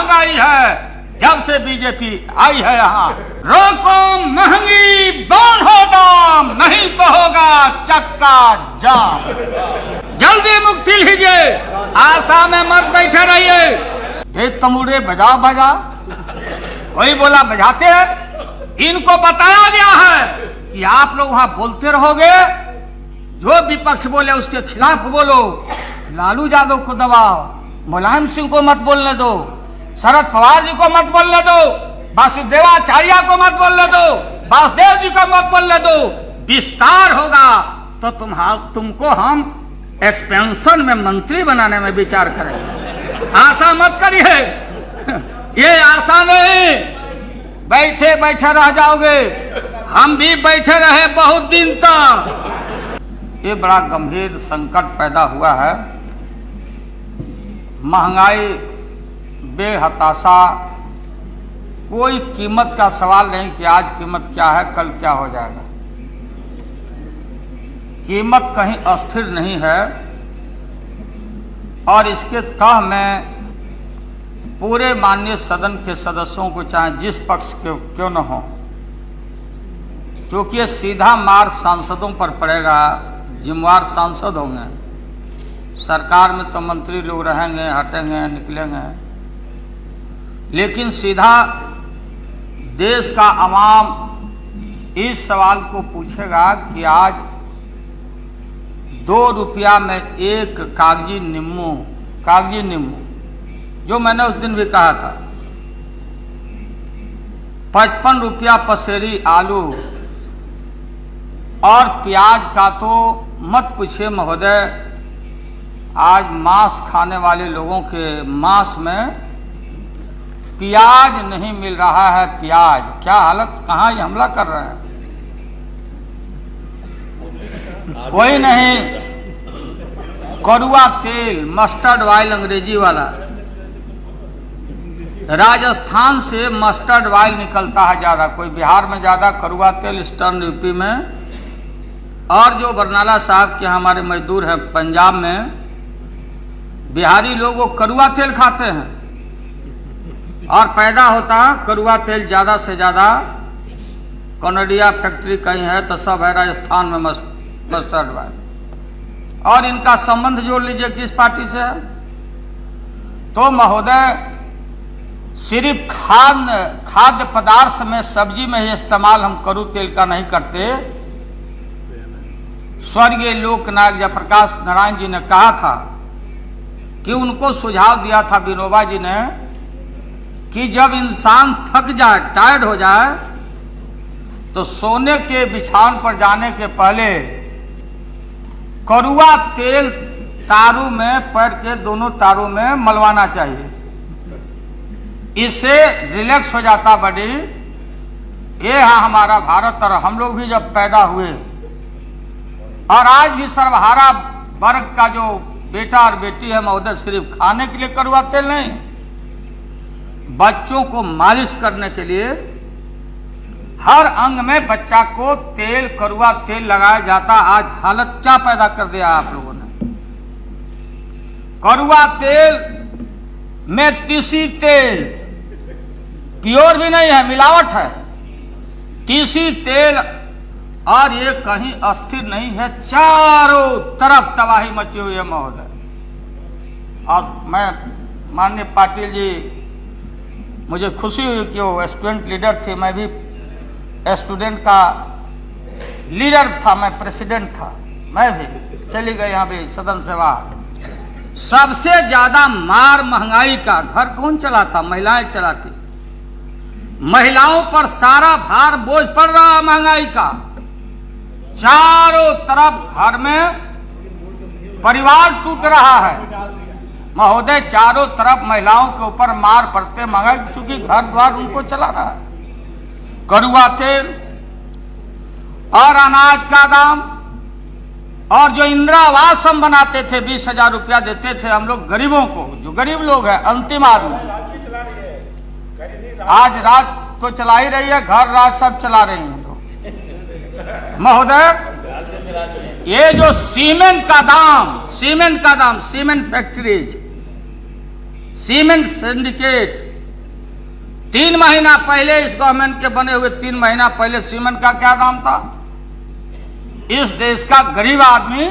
महंगाई है जब से बीजेपी आई है यहाँ। रोको महंगी बढ़ो दाम, नहीं तो होगा चक्का जाम। जल्दी मुक्ति लीजिए, आशा में मत बैठे रहिए। एक तमुड़े बजाओ बजा, कोई बोला बजाते हैं। इनको बताया गया है कि आप लोग वहां बोलते रहोगे, जो विपक्ष बोले उसके खिलाफ बोलो। लालू यादव को दबाओ, मुलायम सिंह को मत बोलने दो, शरद पवार जी को मत बोलने दो, वासुदेवाचार्य को मत बोलने दो, वासुदेव जी को मत बोलने दो। विस्तार होगा तो तुमको हम एक्सपेंशन में मंत्री बनाने में विचार करेंगे। आशा मत करिए, ये आशा नहीं, बैठे बैठे रह जाओगे। हम भी बैठे रहे बहुत दिन तक। ये बड़ा गंभीर संकट पैदा हुआ है। महंगाई, बेहताशा, कोई कीमत का सवाल नहीं कि आज कीमत क्या है कल क्या हो जाएगा। कीमत कहीं अस्थिर नहीं है और इसके तह में पूरे माननीय सदन के सदस्यों को, चाहे जिस पक्ष के क्यों न हो, क्योंकि ये सीधा मार सांसदों पर पड़ेगा। जिम्मेवार सांसद होंगे, सरकार में तो मंत्री लोग रहेंगे, हटेंगे, निकलेंगे, लेकिन सीधा देश का आवाम इस सवाल को पूछेगा कि आज 2 रुपया में एक कागजी नींबू, जो मैंने उस दिन भी कहा था, 55 रुपया पसेरी आलू, और प्याज का तो मत पूछिए महोदय। आज मांस खाने वाले लोगों के मांस में प्याज नहीं मिल रहा है। प्याज क्या हालत, कहाँ ये हमला कर रहे हैं। कोई नहीं, कड़ुआ तेल, मस्टर्ड ऑयल अंग्रेजी वाला, राजस्थान से मस्टर्ड ऑयल निकलता है ज़्यादा, कोई बिहार में ज़्यादा कड़ुआ तेल, ईस्टर्न यूपी में, और जो बरनाला साहब के हमारे मजदूर हैं पंजाब में, बिहारी लोग वो कड़ुआ तेल खाते हैं और पैदा होता कड़ुआ तेल ज़्यादा से ज़्यादा। कनाडिया फैक्ट्री कहीं है तो सब है राजस्थान में मस्टर्ड ऑयल। और इनका संबंध जोड़ लीजिए किस पार्टी से है। तो महोदय, सिर्फ खाद्य पदार्थ में, सब्जी में ही इस्तेमाल हम कड़ू तेल का नहीं करते। स्वर्गीय लोकनायक जयप्रकाश नारायण जी ने कहा था कि उनको सुझाव दिया था विनोबा जी ने कि जब इंसान थक जाए, टायर्ड हो जाए, तो सोने के बिछावन पर जाने के पहले कड़ुआ तेल तारू में, पैर के दोनों तारों में मलवाना चाहिए। इससे रिलैक्स हो जाता बॉडी। ये है हमारा भारत। और हम लोग भी जब पैदा हुए, और आज भी सर्वहारा वर्ग का जो बेटा और बेटी है महोदय, सिर्फ खाने के लिए कड़ुआ तेल नहीं, बच्चों को मालिश करने के लिए हर अंग में बच्चा को तेल, कड़ुआ तेल लगाया जाता। आज हालत क्या पैदा कर दिया आप लोगों ने। कड़ुआ तेल में तीसी तेल, प्योर भी नहीं है, मिलावट है। तीसी तेल, और ये कहीं अस्थिर नहीं है, चारों तरफ तबाही मची हुई है महोदय। और मैं माननीय पाटिल जी, मुझे खुशी हुई कि वो स्टूडेंट लीडर थे, मैं भी स्टूडेंट का लीडर था, मैं प्रेसिडेंट था, मैं भी चली गई यहाँ भी सदन से बाहर। सबसे ज्यादा मार महंगाई का घर कौन चलाता? महिलाएं चलाती। महिलाओं पर सारा भार बोझ पड़ रहा है महंगाई का। चारों तरफ घर में परिवार टूट रहा है महोदय। चारों तरफ महिलाओं के ऊपर मार पड़ते महंगाई, चूंकि घर द्वार उनको चला रहा है। कड़ुआ तेल और अनाज का दाम, और जो इंदिरा आवास हम बनाते थे, 20,000 रुपया देते थे हम लोग गरीबों को, जो गरीब लोग हैं, अंतिम आदमी। आज राज तो चला ही रही है, घर राज सब चला रहे हैं लोग महोदय। ये जो सीमेंट का दाम, सीमेंट फैक्ट्रीज, सीमेंट सिंडिकेट, 3 महीना पहले इस गवर्नमेंट के बने हुए 3 महीना पहले सीमेंट का क्या दाम था? इस देश का गरीब आदमी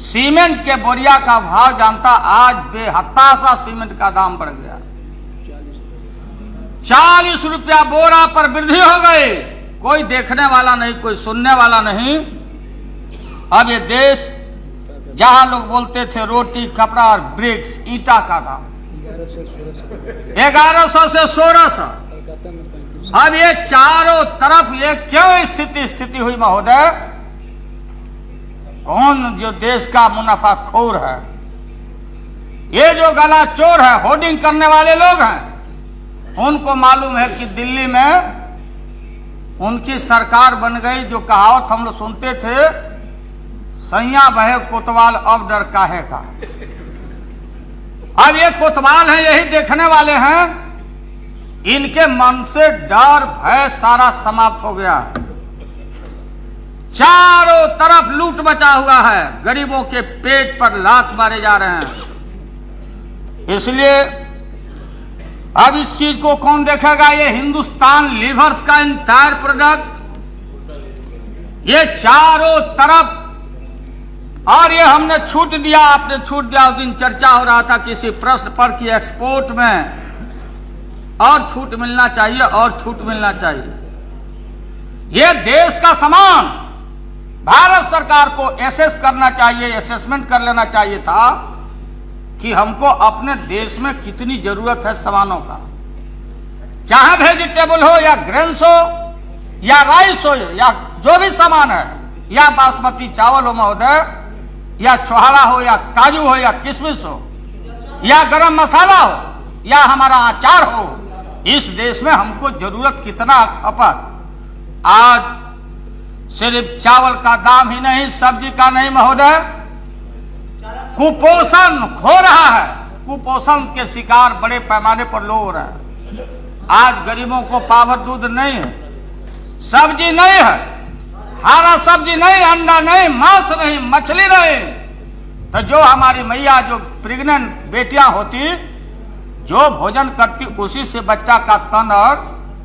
सीमेंट के बोरिया का भाव जानता। आज बेहताशा सीमेंट का दाम बढ़ गया। 40 रुपया बोरा पर वृद्धि हो गई। कोई देखने वाला नहीं, कोई सुनने वाला नहीं। अब ये देश जहां लोग बोलते थे रोटी, कपड़ा और ब्रिक्स, ईटा का दाम 1100 से 1600। अब ये चारों तरफ ये क्यों स्थिति हुई महोदय? कौन जो देश का मुनाफाखोर है? ये जो गला चोर है, होर्डिंग करने वाले लोग हैं, उनको मालूम है कि दिल्ली में उनकी सरकार बन गई। जो कहावत हम लोग सुनते थे, सैया बहे कोतवाल अब डर काहे का। अब ये कोतवाल हैं, यही देखने वाले हैं। इनके मन से डर भय सारा समाप्त हो गया है। चारों तरफ लूट मचा हुआ है, गरीबों के पेट पर लात मारे जा रहे हैं। इसलिए अब इस चीज को कौन देखेगा? ये हिंदुस्तान लीवर्स का इंटायर प्रोडक्ट, ये चारों तरफ। और ये हमने छूट दिया, आपने छूट दिया। उस दिन चर्चा हो रहा था किसी प्रश्न पर कि एक्सपोर्ट में और छूट मिलना चाहिए, और छूट मिलना चाहिए। ये देश का सामान भारत सरकार को एसेस करना चाहिए, असेसमेंट कर लेना चाहिए था कि हमको अपने देश में कितनी जरूरत है सामानों का। चाहे वेजिटेबल हो या ग्रेन्स हो या राइस हो या जो भी सामान है, या बासमती चावल हो महोदय, या छोहाड़ा हो या काजू हो या किशमिश हो या गरम मसाला हो या हमारा अचार हो, इस देश में हमको जरूरत कितना खपत। आज सिर्फ चावल का दाम ही नहीं, सब्जी का नहीं महोदय, कुपोषण खो रहा है। कुपोषण के शिकार बड़े पैमाने पर लोग हो रहे हैं। आज गरीबों को पावर दूध नहीं है, सब्जी नहीं है, हरा सब्जी नहीं, अंडा नहीं, मांस नहीं, मछली नहीं। तो जो हमारी मैया जो प्रेग्नेंट बेटियां होती, जो भोजन करती, उसी से बच्चा का तन और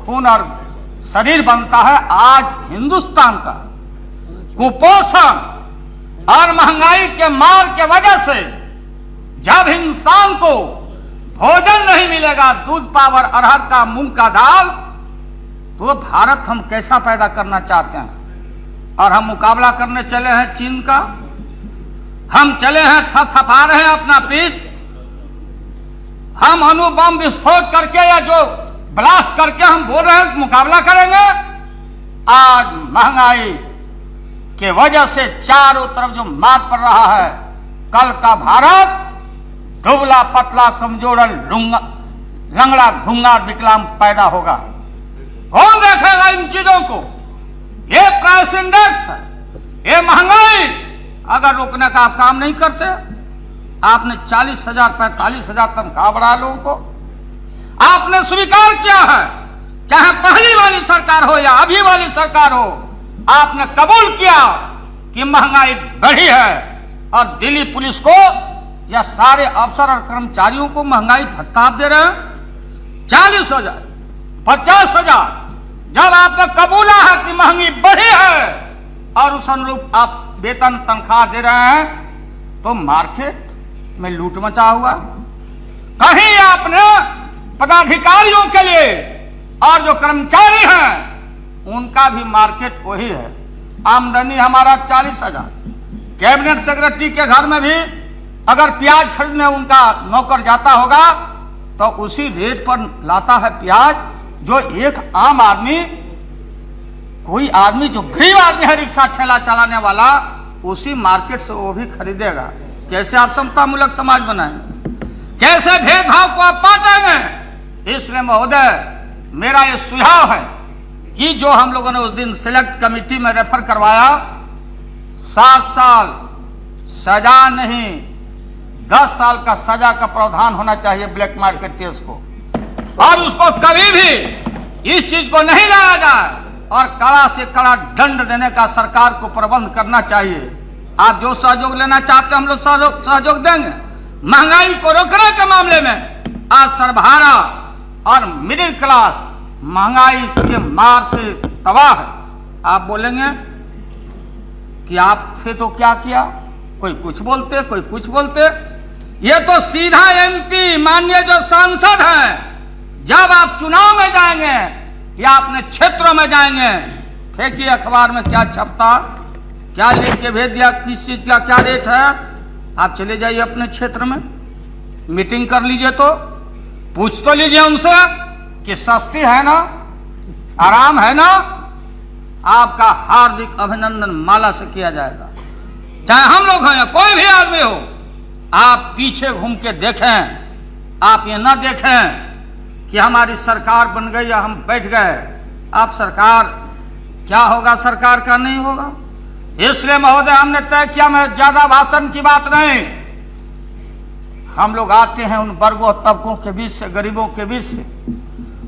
खून और शरीर बनता है। आज हिंदुस्तान का कुपोषण और महंगाई के मार के वजह से जब हिंदुस्तान को भोजन नहीं मिलेगा, दूध, पावर, अरहर का, मूंग का दाल, तो भारत हम कैसा पैदा करना चाहते हैं? और हम मुकाबला करने चले हैं चीन का। हम चले हैं, थपथपा रहे हैं अपना पीठ। हम अणु बम विस्फोट करके या जो ब्लास्ट करके हम बोल रहे हैं मुकाबला करेंगे। आज महंगाई के वजह से चारों तरफ जो मार पड़ रहा है, कल का भारत दुबला पतला कमजोर लंगड़ा घुंगा विकलांग पैदा होगा। कौन देखेगा इन चीजों को? ये प्राइस इंडेक्स, ये महंगाई अगर रोकने का आप काम नहीं करते, आपने 40,000 45,000 तनख्वाह बढ़ा लोगों को, आपने स्वीकार किया है, चाहे पहली वाली सरकार हो या अभी वाली सरकार हो, आपने कबूल किया कि महंगाई बढ़ी है। और दिल्ली पुलिस को या सारे अफसर और कर्मचारियों को महंगाई भत्ता आप दे रहे हैं 40,000 50,000। जब आपने कबूला है कि महंगी बढ़ी है और उस अनुरूप आप वेतन तनख्वाह दे रहे हैं, तो मार्केट में लूट मचा हुआ। कहीं आपने पदाधिकारियों के लिए और जो कर्मचारी हैं उनका भी मार्केट वही है। आमदनी हमारा 40,000। कैबिनेट सेक्रेटरी के घर में भी अगर प्याज खरीदने उनका नौकर जाता होगा तो उसी रेट पर लाता है प्याज जो एक आम आदमी, कोई आदमी जो गरीब आदमी है, रिक्शा ठेला चलाने वाला, उसी मार्केट से वो भी खरीदेगा। कैसे आप समतामूलक समाज बनाएंगे? कैसे भेदभाव को आप पाटेंगे? इसलिए महोदय मेरा ये सुझाव है कि जो हम लोगों ने उस दिन सिलेक्ट कमेटी में रेफर करवाया, 7 साल सजा नहीं 10 साल का सजा का प्रावधान होना चाहिए ब्लैक मार्केटियर्स को, और उसको कभी भी इस चीज को नहीं लाया जाए और कड़ा से कड़ा दंड देने का सरकार को प्रबंध करना चाहिए। आप जो सहयोग लेना चाहते हैं हम लोग सहयोग देंगे। महंगाई को रोकने के मामले में आज सर्वहारा और मिडिल क्लास महंगाई के मार से तबाह है। आप बोलेंगे कि आपसे तो क्या किया, कोई कुछ बोलते कोई कुछ बोलते। ये तो सीधा एमपी माननीय जो सांसद हैं, जब आप चुनाव में जाएंगे या अपने क्षेत्रों में जाएंगे, फेंकिए अखबार में क्या छपता, क्या लिख के भेज दिया, किस चीज का क्या रेट है। आप चले जाइए अपने क्षेत्र में, मीटिंग कर लीजिए, तो पूछ तो लीजिए उनसे कि सस्ती है ना, आराम है ना। आपका हार्दिक अभिनंदन माला से किया जाएगा, चाहे हम लोग हैं या कोई भी आदमी हो। आप पीछे घूम के देखें, आप ये ना देखें कि हमारी सरकार बन गई या हम बैठ गए। आप सरकार क्या होगा, सरकार का नहीं होगा। इसलिए महोदय हमने तय किया, मैं ज्यादा भाषण की बात नहीं, हम लोग आते हैं उन वर्गों तबकों के बीच से, गरीबों के बीच से,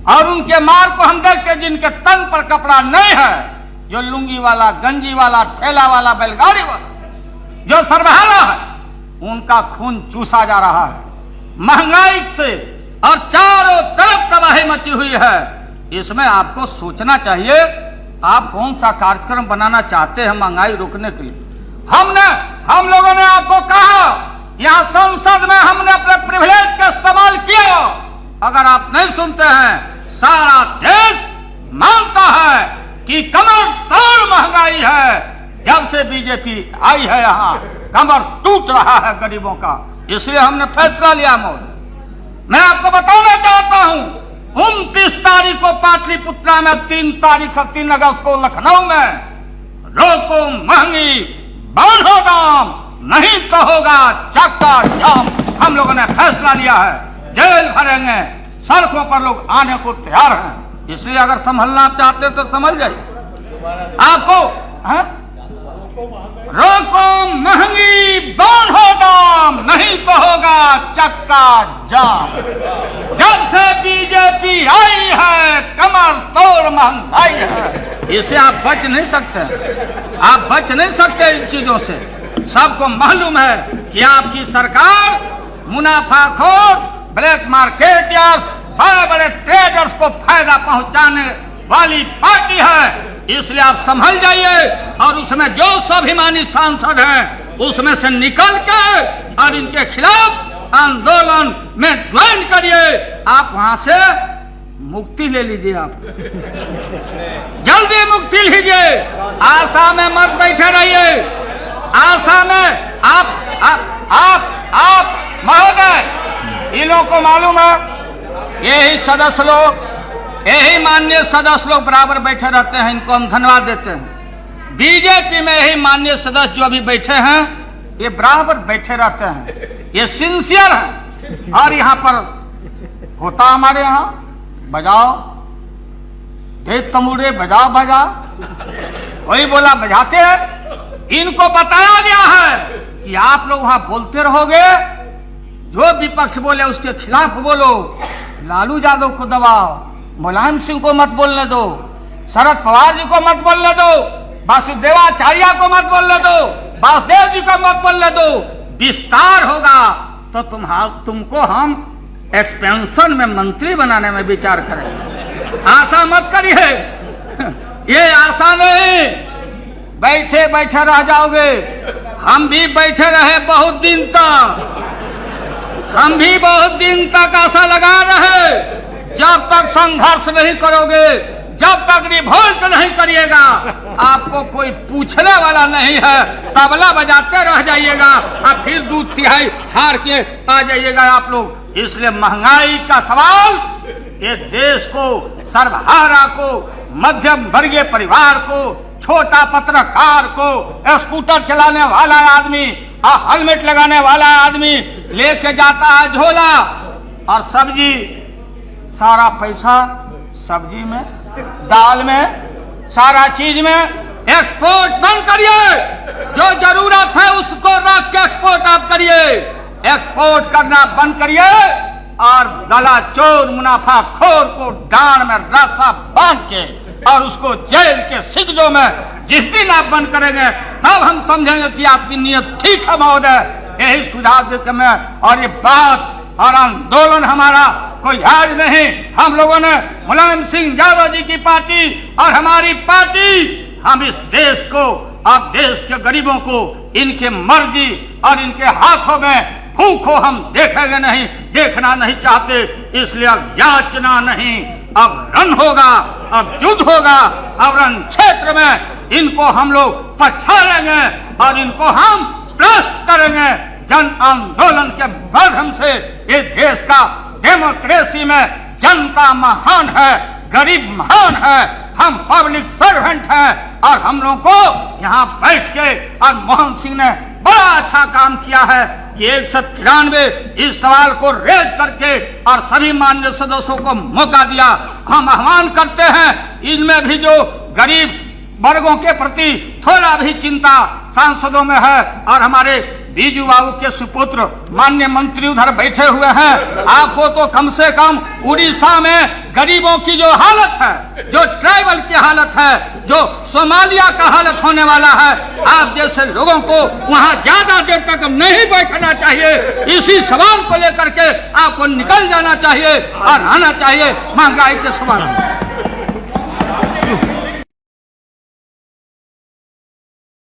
और उनके मार को हम देखते जिनके तन पर कपड़ा नहीं है, जो लुंगी वाला, गंजी वाला, ठेला वाला, बैलगाड़ी वाला, जो सर्वहारा है, उनका खून चूसा जा रहा है महंगाई से, और चारों तरफ तबाही मची हुई है। इसमें आपको सोचना चाहिए, आप कौन सा कार्यक्रम बनाना चाहते हैं महंगाई रोकने के लिए। हम लोगों ने आपको कहा, यहाँ संसद में हमने अपने प्रिविलेज का इस्तेमाल किया। अगर आप नहीं सुनते हैं, सारा देश मानता है कि कमर तोड़ महंगाई है। जब से बीजेपी आई है यहाँ कमर टूट रहा है गरीबों का, इसलिए हमने फैसला लिया। मौजूद मैं आपको बताना चाहता हूँ, 29 तारीख को पाटलिपुत्रा में, 3 अगस्त को लखनऊ में, रोको महंगी बढ़ो दाम, नहीं तो होगा चक्का जाम। हम लोगों ने फैसला लिया है, जेल भरेंगे, सड़कों पर लोग आने को तैयार हैं। इसलिए अगर संभलना चाहते तो समझ जाइए। आपको रोको महंगी बढ़ो दाम, नहीं तो होगा चक्का जाम। जब से बीजेपी आई है कमर तोड़ महंगाई है। इससे आप बच नहीं सकते, आप बच नहीं सकते इन चीजों से। सबको मालूम है कि आपकी सरकार मुनाफाखोर, ब्लैक मार्केटर्स, बड़े बड़े ट्रेडर्स को फायदा पहुंचाने वाली पार्टी है। इसलिए आप संभल जाइए, और उसमें जो स्वाभिमानी सांसद हैं उसमें से निकल के और इनके खिलाफ आंदोलन में ज्वाइन करिए। आप वहां से मुक्ति ले लीजिए, आप जल्दी मुक्ति लीजिए। आशा में मत बैठे रहिए, आशा में आप महोदय, इन लोगों को मालूम है, यही सदस्य लोग, यही माननीय सदस्य लोग बराबर बैठे रहते हैं, इनको हम धन्यवाद देते हैं। बीजेपी में यही माननीय सदस्य जो अभी बैठे हैं, ये बराबर बैठे रहते हैं, ये सिंसियर हैं। और यहाँ पर होता हमारे यहाँ, बजाओ तेज तमूरे, बजाओ बजा, कोई बोला बजाते हैं। इनको बताया गया है कि आप लोग वहां बोलते रहोगे, जो विपक्ष बोले उसके खिलाफ बोलो, लालू यादव को दबाओ, मुलायम सिंह को मत बोलने दो, शरद पवार जी को मत बोलने दो, वासुदेवाचार्य को मत बोलने दो, वासुदेव जी को मत बोलने दो। विस्तार होगा तो तुमको हम एक्सपेंशन में मंत्री बनाने में विचार करेंगे। आशा मत करिए, ये आशा नहीं, बैठे बैठे रह जाओगे। हम भी बैठे रहे बहुत दिन तक, हम भी बहुत दिन तक आशा लगा रहे। जब तक संघर्ष नहीं करोगे, जब तक रिवोल्ट नहीं करिएगा, आपको कोई पूछने वाला नहीं है। तबला बजाते रह जाइएगा और फिर 2/3 हार के आ जाइएगा आप लोग। इसलिए महंगाई का सवाल ये देश को, सर्वहारा को, मध्यम वर्गीय परिवार को, छोटा पत्रकार को, स्कूटर चलाने वाला आदमी और हेलमेट लगाने वाला आदमी लेके जाता है झोला, और सब्जी, सारा पैसा सब्जी में, दाल में, सारा चीज में एक्सपोर्ट बंद करिए। जो जरूरत है उसको रख के एक्सपोर्ट आप करिए, एक्सपोर्ट करना बंद करिए। और गला चोर मुनाफाखोर को डांड में रस्सा बांध के और उसको जेल के सिकजों में जिस दिन आप बंद करेंगे, तब हम समझेंगे कि आपकी नीयत ठीक है महोदय। यही सुझाव देकर मैं, और ये बात और आंदोलन हमारा कोई आज नहीं। हम लोगों ने मुलायम सिंह यादव जी की पार्टी और हमारी पार्टी, हम इस देश को और देश के गरीबों को इनके मर्जी और इनके हाथों में भूखों हम देखेंगे नहीं, देखना नहीं चाहते। इसलिए अब याचना नहीं, अब रण होगा, अब युद्ध होगा। अब रण क्षेत्र में इनको हम लोग पछाड़ेंगे और इनको हम परास्त करेंगे। जन आंदोलन के माध्यम से ये देश का डेमोक्रेसी में जनता महान है, गरीब महान है, हम पब्लिक सर्वेंट हैं और हम लोगों को यहाँ बैठ के और मोहन सिंह ने बड़ा अच्छा काम किया है कि 193 इस सवाल को रेज करके और सभी माननीय सदस्यों को मौका दिया। हम आह्वान करते हैं इनमें भी जो गरीब वर्गों के प्रति थोड़ा भी चिंता सांसदों में है और हमारे बीजू बाबू के सुपुत्र माननीय मंत्री उधर बैठे हुए हैं, आपको तो कम से कम उड़ीसा में गरीबों की जो हालत है, जो ट्राइबल की हालत है, जो सोमालिया का हालत होने वाला है, आप जैसे लोगों को वहां ज्यादा देर तक नहीं बैठना चाहिए। इसी सवाल को लेकर के आपको निकल जाना चाहिए और आना चाहिए महंगाई के सवाल में।